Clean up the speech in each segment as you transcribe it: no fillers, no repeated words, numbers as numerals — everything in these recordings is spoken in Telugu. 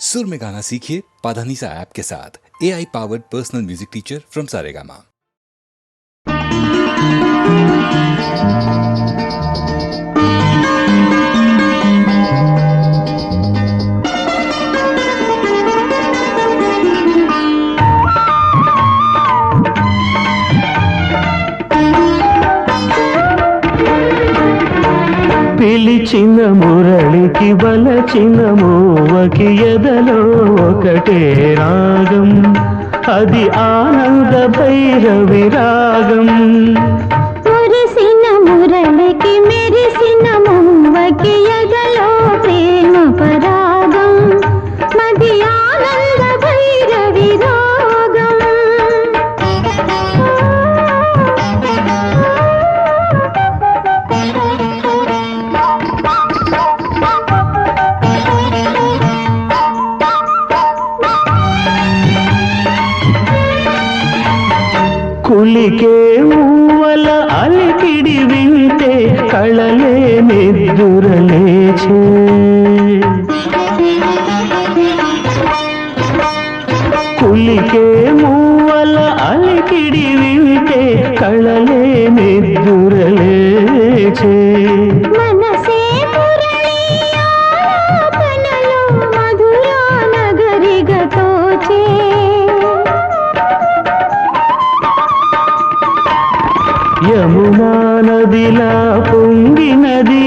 सुर में गाना सीखिए पाधानीसा ऐप के साथ। AI powered personal music teacher from Saregama. పిలిచిన మురళికి బలచిన మూవకి ఎదలో ఒకటే రాగం, అది ఆనంద భైరవి రాగం. మురిసిన మురళికి మెరిసిన మూవకి ఎదలో ప్రేమ పరాగం, మది ఆనంద భైరవి రాగం. కులికే ఊవల అలికిడి వింటే కళలే నిద్దురలేచే. కులికే మూవల అలికిడి వింటే కళలే నిద్దురలేచే. మనసే మురళి ఆలాపనలో మధురా నగరిగా తోచే. యమునా నదిలా పొంగినది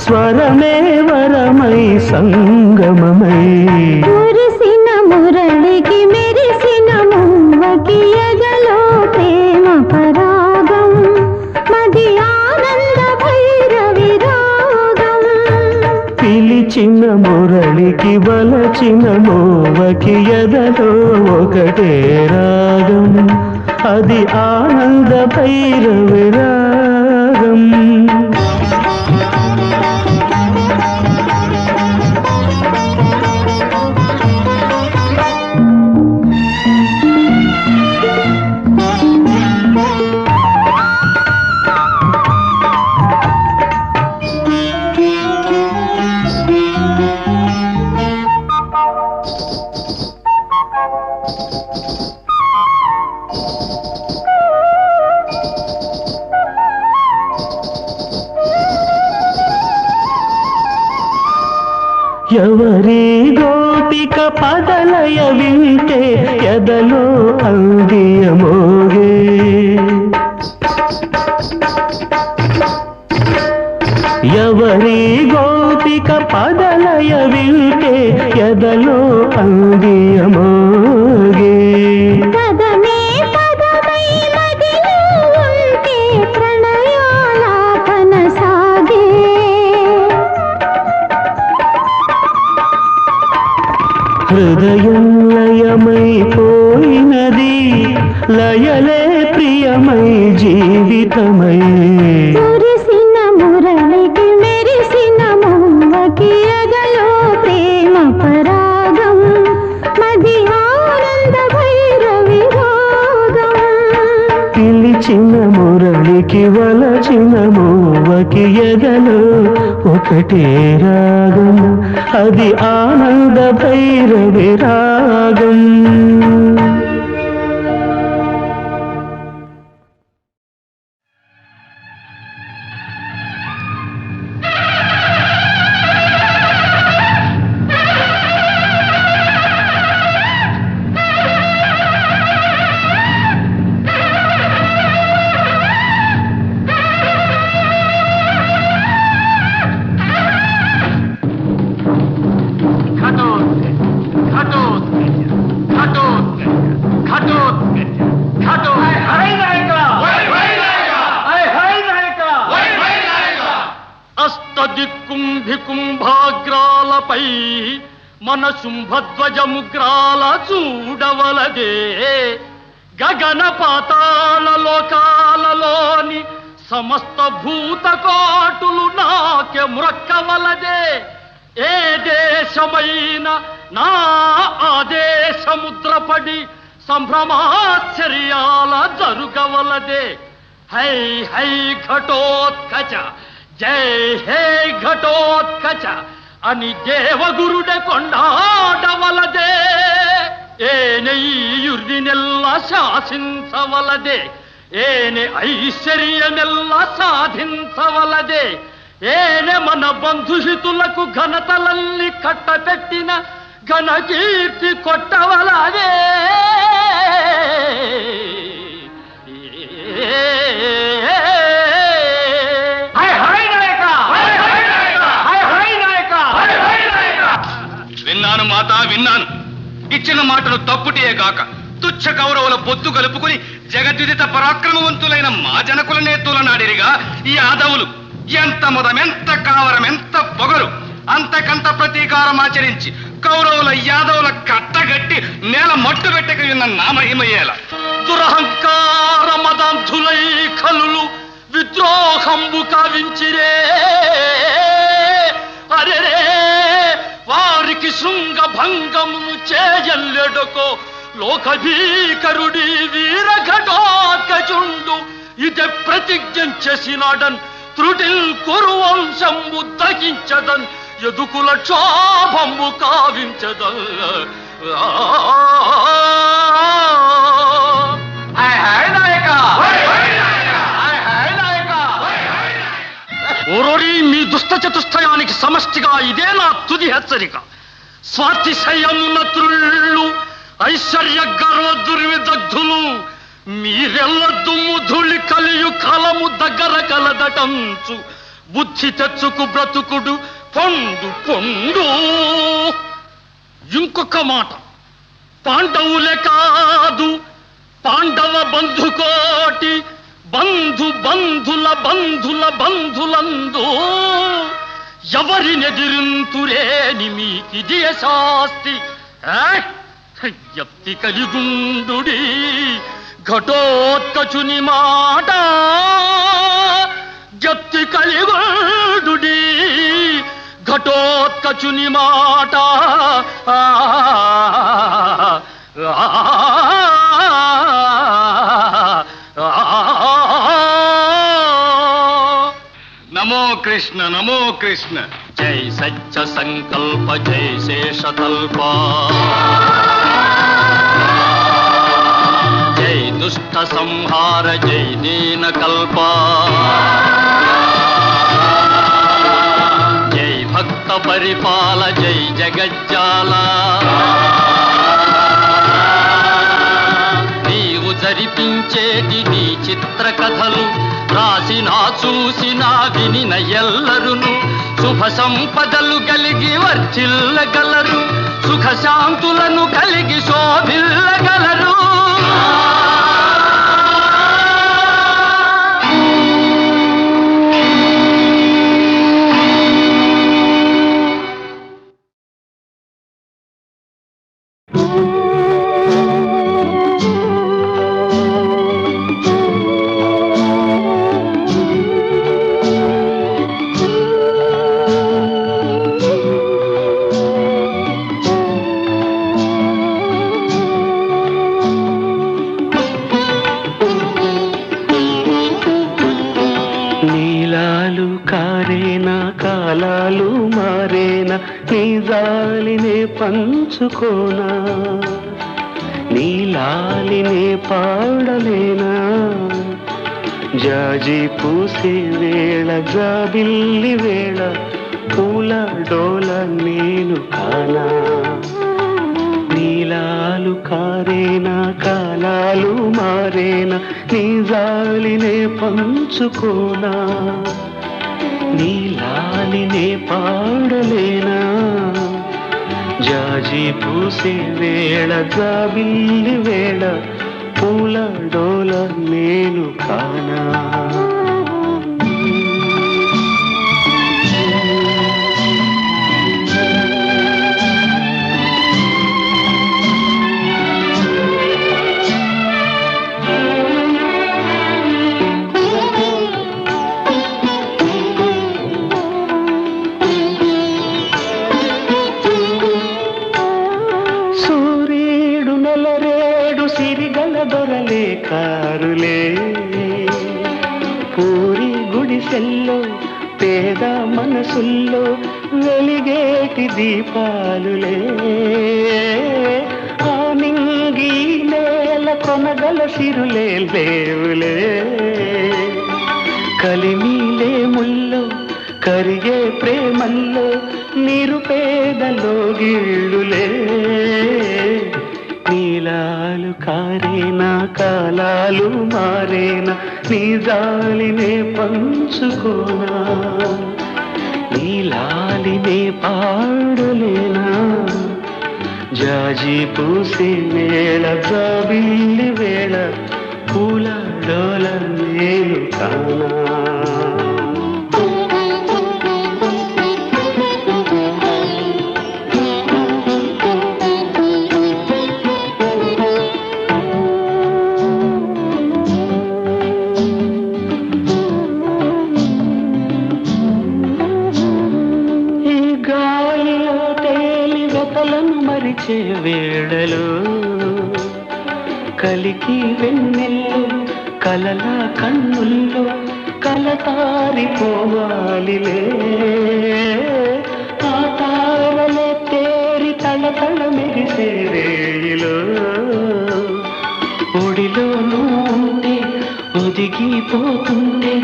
స్వరమే వరమై సంగమమై. మురిసిన మురళికి మెరిసిన మూవకి ఎదలో ప్రేమ పరాగం, మది ఆనంద భైరవి రాగం. పిలిచిన మురళికి బలచిన మోవకి ఎదలో ఒకటే రాగం, అది ఆనంద భైరవి రాగం. ఎవరి గోపిక పదలయ వింటే ఎదలో అందియమోగే. ఎవరి గోపిక పదలయ వింటే ఎదలో అందియమోగే. పదమే పదమై మదిలో ఉంటే ప్రణయాలాపన సాగే. హృదయం లయమైపోయినది లయలే ప్రియమై జీవితమై. మురిసిన మురళికి మెరిసిన మూవకి ఎదలో ప్రేమ పరాగం, మది ఆనంద భైరవి రాగం. పిలిచిన మురళికి వలచిన మూవకి ఎదలో ఒకటే రాగం, అది ఆనంద భైరవి రాగం. కుంభికుంభాగ్రాలపై మన శుంభధ్వజముగ్రాల చూడవలదే. గగన పాతాళ లోకాలలోని సమస్త భూతకోటులు నాకే మ్రొక్కవలదే. ఏ దేశమైన నా ఆదేశముద్రపడి సంభ్రమాశ్చర్యాల జరుగవలదే. హై హై ఘటోత్కచ జై హే ఘటోత్కచ అని దేవగురుడ కొండాడవ ఏనే యుర్దినెల్ల శాసించవలదే, ఏనే ఐశ్వర్యమెల్ల సాధించవలదే, ఏనే మన బంధుహితులకు ఘనతలల్ని కట్టపెట్టిన ఘనకీర్తి కొట్టవలదే. విన్నాను మాత, విన్నాను. ఇచ్చిన మాటను తప్పుటియే గాక తుచ్చ కౌరవుల పొత్తు కలుపుకుని జగద్విదిత పరాక్రమవంతులైన మా జనకులనే తులనాడిరిగా ఈ యాదవులు ఎంత ముదమెంత కావరం, ఎంత పొగరు, అంతకంత ప్రతీకారం ఆచరించి కౌరవుల యాదవుల కట్టగట్టి నేల మట్టు పెట్టక ఉన్న నామహిమయ్యేలా దురహంకార మదాంధులై కలులు విద్రోహంబు కావించిరే. అరెరే వారికి శృంగ భంగమును చేయల్లెడుకో లోకభీకరుడి వీరఘటోత్కచుండు ఇదే ప్రతిజ్ఞ చేసినాడన్ త్రుటిల్ కురువంశంబు దగించదన్ ఎదుకుల క్షోభంబు కావించదన్. ఓరోరి మీ దుష్ట చతుష్టయానికి సమష్టిగా ఇదే నా తుది హెచ్చరిక. స్వాతిశయమున త్రుళ్ళు ఐశ్వర్య గర్వ దుర్విదగ్ధులు మీరెల్ల దుమ్ము ధూళి కలియు కలము దగ్గర కలదటంచు బుద్ధి తెచ్చుకు బ్రతుకుడు పొండు పొండు. ఇంకొక మాట, పాండవులే కాదు పాండవ బంధుకోటి బంధు బంధుల బంధుల బంధులందు ఎవరినెదిరింతురేని మీకిది శాస్తి. ఎత్తి కలిగుండుడి ఘటోత్కచుని మాట, ఎత్తి కలిగుండుడి ఘటోత్కచుని మాట. నమో కృష్ణ, నమో కృష్ణ. జై సత్య సంకల్ప జై శేషతల్ప, జై దుష్ట సంహార జై దీనకల్ప, జై భక్త పరిపాల జై జగజ్జాల. నీవు జరిపించేటి నీ చిత్ర కథలు రాసినా చూసినా వినిన ఎల్లరును శుభ సంపదలు కలిగి వర్ధిల్లగలరు, సుఖ శాంతులను కలిగి శోభిల్లగలరు. నీలాలు కారేనా కాలాలు మారేనా నీ జాలినే పంచుకోనా, నీలాలినే పాడలేనా. జాజి పూసే వేళ జాబిల్లి వేళ పూల డోల నేను కానా. నీలాలు కారేనా కాలాలు మారేనా నీ జాలినే పంచుకోనా, నీలాలినే పాడలేనా. జాజి పూసే వేళ జాబిల్లి వేళ పూల డోల నేను కానా. దొరలే కారులే పూరి గుడిసెల్లో పేద మనసుల్లో వెలిగేటి దీపాలులే. ఆ నింగి సిరులే లేవులే కలిమిలే ముల్లో కరిగే ప్రేమల్లో నిరుపేదలో గిళ్ళులే నీలాలు కారేనా కాలాలు మారేనా నీ జాలినే పంచుకోనా నీలాలినే పాడలేనా జాజి పూసే వేళ జాబిల్లి వేళ పూల డోల నేను కానా మరిచే వేళలో కలికి వెన్నెల్లో కలల కన్నుల్లో కలతారిపోవాలిలే ఆ తారలే తేరి తళతళ మెరిసే వేళలో ఒడిలో ఉంటే ఒదిగిపోతుంటే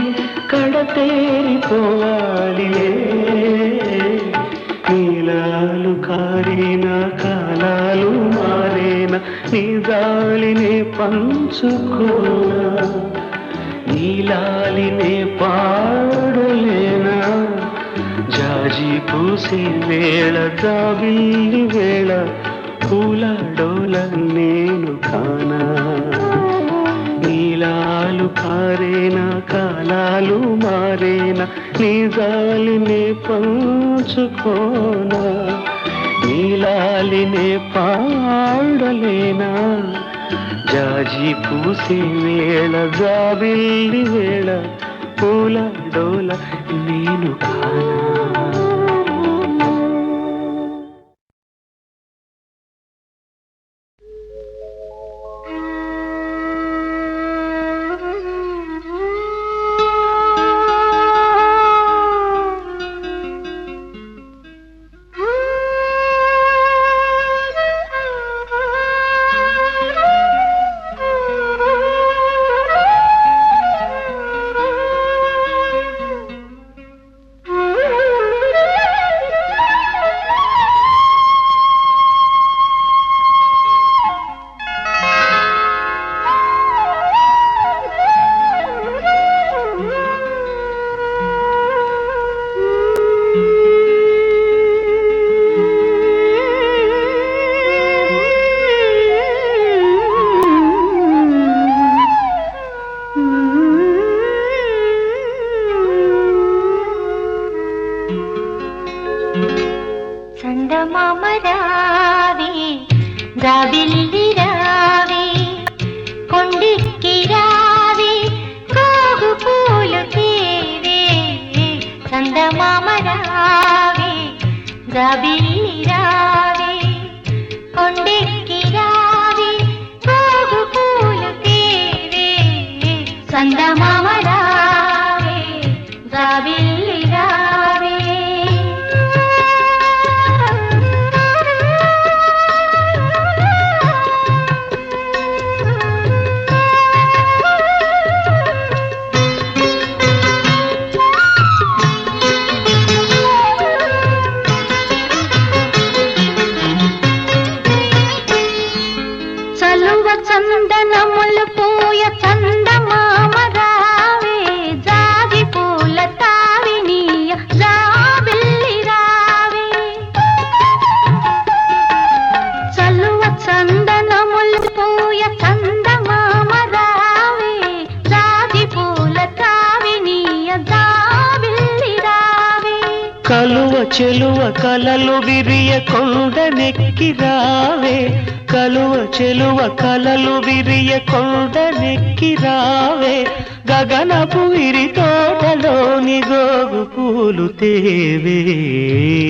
కడతేరిపోవాలిలే నీలాలు కారేనా కాలాలు మారేనా నీ జాలినే పంచుకోనా నీలాలినే పాడలేనా జాజి పూసే వేళ జాబిల్లి వేళ పూల డోల నేను కానా నీలాలు కారేనా కాలాలు మారేనా నీ జాలినే పంచుకోనా నీలాలినే పాడలేనా జాజి పూసే వేళ జాబిల్లి వేళ పూల డోల నేను కానా చెలువ కలలు విరియ కొండనెక్కి రావే కలువ చెలువ కలలు విరియ కొండనెక్కి రావే గగనపు విరి తోటలోని గోగు పూలు తేవే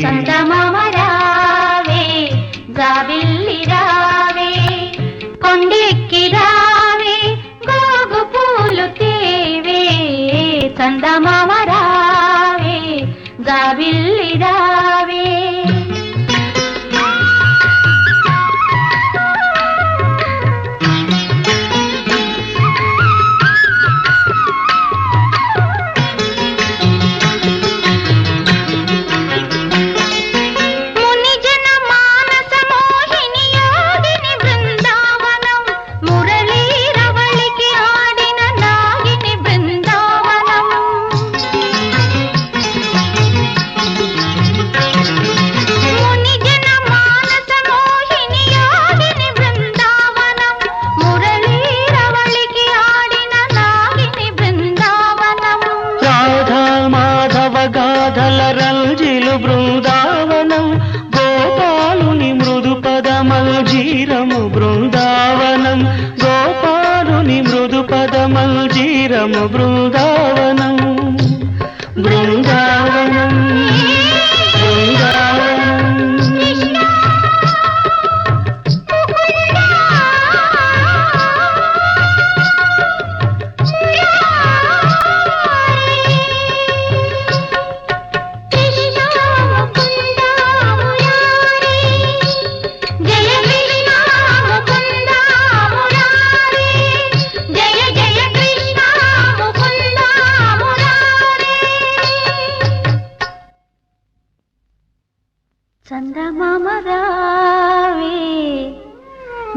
చందమామ రావే జాబిల్లి రావే కొండెక్కి రావే గోగు పూలు తేవే చందమామ రావే జాబిల్లి రావే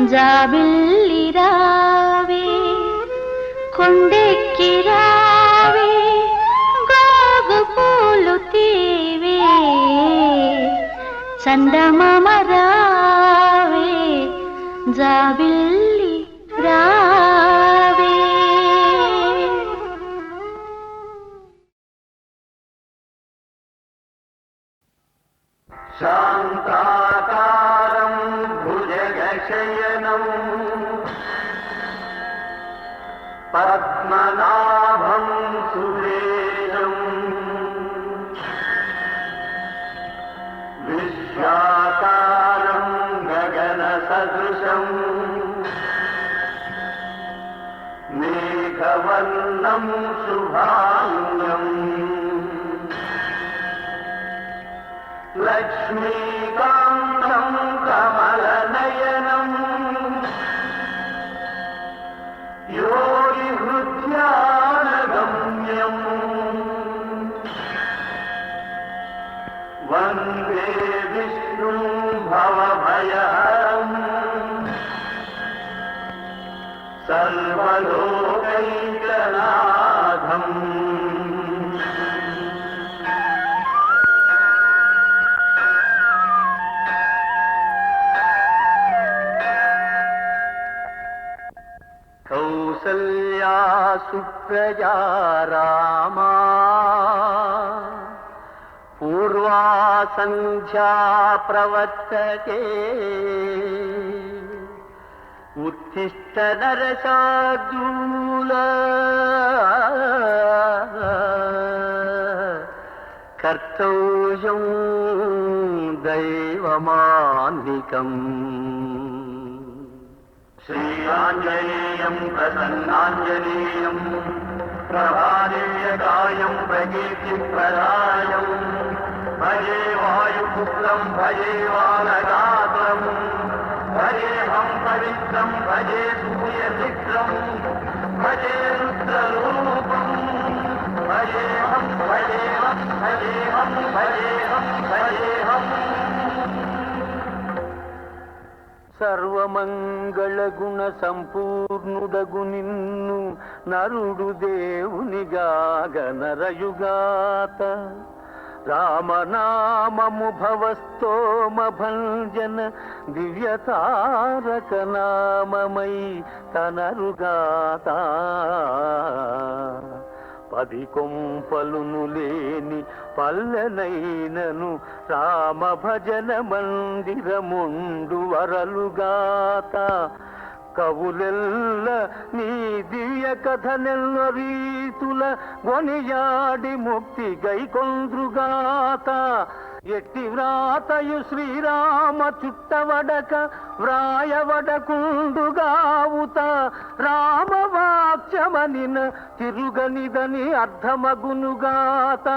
జాబిల్లి రావే కొండెక్కి రావే గోగు పూలు తీవే చందమామ రావే జాబిల్లి రావే. శాంతాకారం భుజగశయనం పద్మనాభం సురేశం విశ్వాకారం గగన సదృశం మేఘవర్ణం శుభాంగం లక్ష్మీకాంతం కమలనయనం యోగి హృద్యానగమ్యం వందే విష్ణు భవభయహరం సర్వలోకైకనాథం. కౌసల్యా సుప్రజా రామా పూర్వా సంధ్యా ప్రవర్తతే ఉత్తిష్ట నరశార్దూల కర్తవ్యం దైవమాన్నికం. శ్రీరాంజనేయం ప్రసన్నాంజనేయం ప్రభాదివ్యకాయం ప్రకీర్తిప్రదాయం భజే వాయుపుత్రం భజే వానగాత్రం భజేహం పవిత్రం భజే సూర్యచిత్రం భజే రుద్రరూపం భజేహం భజేహం భజేహం భజేహం భజేహం. సర్వమంగళ గుణ సంపూర్ణుడగు నిన్ను నరుడు దేవునిగాగ నరయుగాత రామనామము భవస్తోమ భంజన దివ్యతారక నామమై తనరుగాత పది కొంపలును లేని పల్లెనైనను రామ భజన మందిరముండు వరలుగాత కవులెల్ల నీ దివ్య కథనెల్ల రీతుల గొనియాడి ముక్తి గైకొంద్రుగాత ఎట్టి వ్రాతయు శ్రీరామ చుట్టవడక వ్రాయవడకుండుగావుత రామవాక్యమనిన తిరుగనిదని అర్థమగునుగాత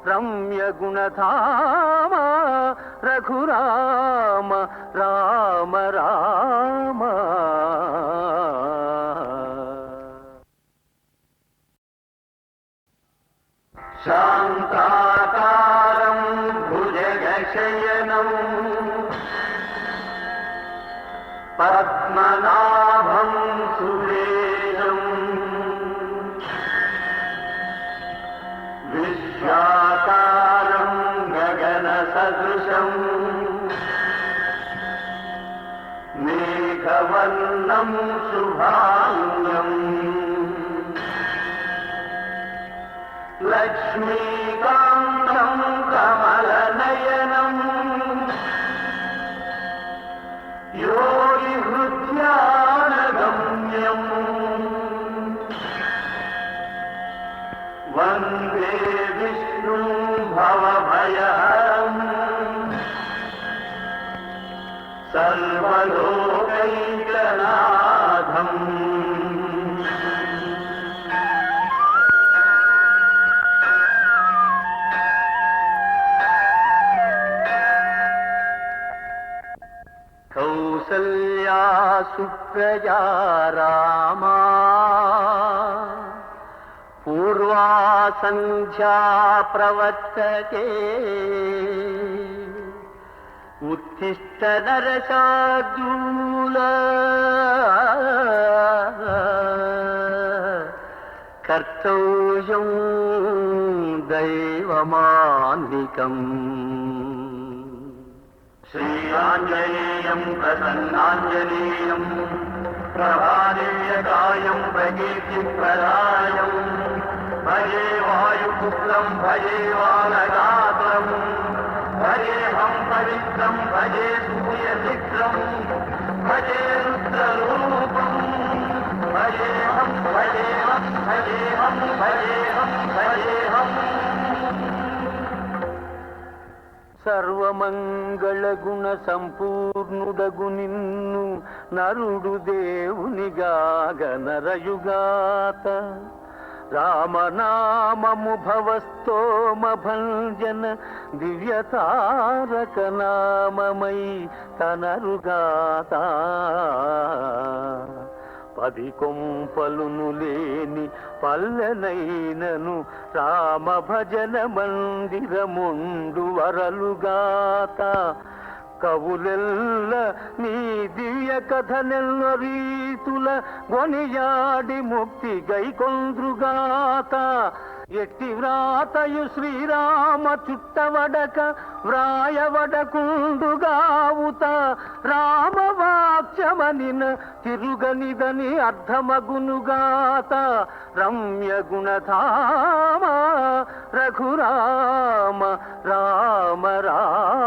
రమ్య గుణధామ రఘురామ రామ రామ. శాంతాకారం భుజగశయనం పద్మనాభం సురేశం విశ్వాకారం గగన సదృశం మేఘవర్ణం శుభాంగం లక్ష్మీకాంతం కమలనయనం యోగి హృద్యానగమ్యం వందే విష్ణు భవభయహరం సర్వలోకైకనాథం. కౌసల్యా సుప్రజా రామా పూర్వా సంధ్యా ప్రవర్తతే ఉత్తిష్ట నరశార్దూల కర్తవ్యం దైవమాన్వికం శ్రీరాంజనేయం ప్రసన్నాంజనేయం ప్రభాదేయకాయం ప్రకీర్తిప్రదాయం భజే వాయుపుత్రం భజే వానగాత్రం భజేహం పవిత్రం భజే సూర్యశిఖరం భజే రుద్రరూపం భజేహం భజేహం భజేహం భజేహం భజేహం సర్వమంగళ గుణ సంపూర్ణుడగు నిన్ను నరుడు దేవునిగాగ నరయుగాత రామనామము భవస్తోమ భంజన దివ్యతారక నామమై తనరుగాత పది కొంపలును లేని పల్లెనైనను రామ భజన మందిరముండు వరలుగాత కవులెల్ల నీ దివ్య కథనెల్ల రీతుల గొనియాడి ముక్తి గైకొంద్రుగాత ఎట్టి వ్రాతయు శ్రీరామ చుట్టవడక వ్రాయవడకుండుగావుత రామవాక్యమనిన తిరుగనిదని అర్థమగునుగాత రమ్య గుణధామ రఘురామ రామ రామ